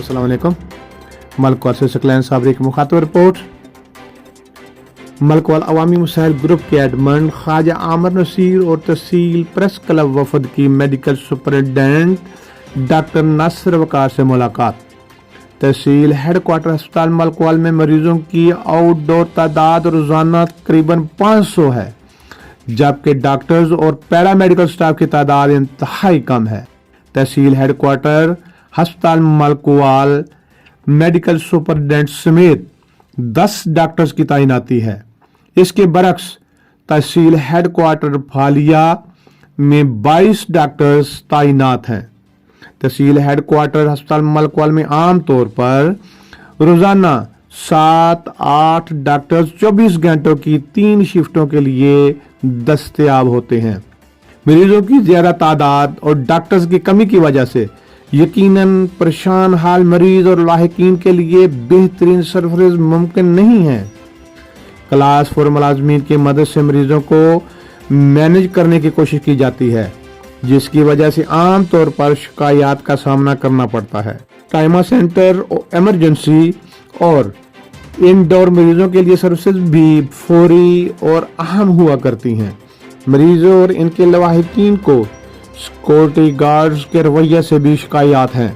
अस्सलाम वालेकुम। मलकवाल से सकलैन साबरी की मुखातब रिपोर्ट। मलकवाल अवामी मसाइल ग्रुप के एडमन ख्वाजा आमर नसीर और तहसील प्रेस क्लब वफद की मेडिकल सुपरिटेंडेंट डॉक्टर नासिर वकार से मुलाकात। तहसील हेडक्वार्टर अस्पताल मलकवाल में मरीजों की आउटडोर तादाद रोजाना तकरीबन 500 है, जबकि डॉक्टर्स और पैरामेडिकल स्टाफ की तादाद इंतहाई कम है। तहसील हेडक्वार्टर अस्पताल मलकवाल मेडिकल सुपरिटेंडेंट समेत 10 डॉक्टर्स की तैनाती है। इसके बरक्स तहसील हेडक्वार्टर फालिया में 22 डॉक्टर्स तैनात हैं। तहसील हेडक्वार्टर अस्पताल मलकवाल में आम तौर पर रोजाना 7-8 डॉक्टर्स 24 घंटों की 3 शिफ्टों के लिए दस्तयाब होते हैं। मरीजों की ज्यादा तादाद और डॉक्टर्स की कमी की वजह से यकीनन परेशान हाल मरीज और लाहिकीन के लिए बेहतरीन सर्विस मुमकिन नहीं है। क्लास 4 मुलाजमीन की मदद से मरीजों को मैनेज करने की कोशिश की जाती है, जिसकी वजह से आम तौर पर शिकायत का सामना करना पड़ता है। ट्रामा सेंटर, इमरजेंसी और इंडोर मरीजों के लिए सर्विसेज भी फौरी और अहम हुआ करती हैं। मरीजों और इनके लवाहिकीन को सिक्योरिटी गार्ड्स के रवैये से भी शिकायत हैं।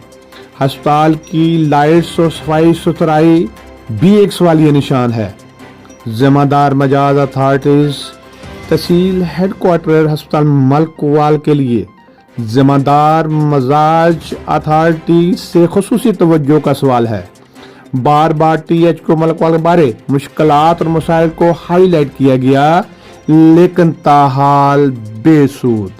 अस्पताल की लाइट्स और सफाई सुथराई भी एक सवालिया निशान है। जिम्मेदार मजाज अथॉरिटीज तहसील हेडक्वार्टर अस्पताल मलकवाल के लिए जिम्मेदार मजाज अथॉरिटी से खुसूसी तवज्जो का सवाल है। बार बार TH को मलकवाल के बारे मुश्किलात और मसाइल को हाईलाइट किया गया, लेकिन ताहाल बेसूद।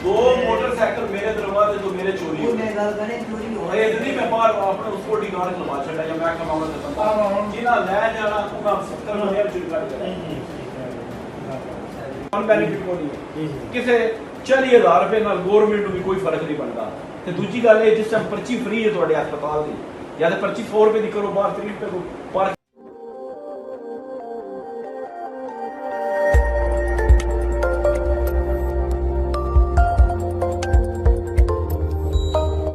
दो मोटरसाइकिल मेरे दरवाजे तो मेरे चोरी हो गए। इतनी मैं बाहर अपने उसको डिगार लगा छड़ा या मैं कमाऊंगा तो बंदा जिना ले जाना तू मैं 70 में चुरी कर दे ऑन बेनिफिट को नहीं किसे 40,000 रुपए ਨਾਲ ਗਵਰਨਮੈਂਟ ਨੂੰ ਵੀ ਕੋਈ ਫਰਕ ਨਹੀਂ ਪੈਂਦਾ। ਤੇ ਦੂਜੀ ਗੱਲ ਇਹ ਜਿਸ ਟਾਈਮ ਪਰਚੀ ਫ੍ਰੀ ਹੈ ਤੁਹਾਡੇ ਹਸਪਤਾਲ ਦੀ, ਜਾਂ ਤੇ ਪਰਚੀ 100 ਰੁਪਏ ਦੀ ਕਰੋ, ਬਾਹਰ 30 ਰੁਪਏ ਕੋ ਪਰ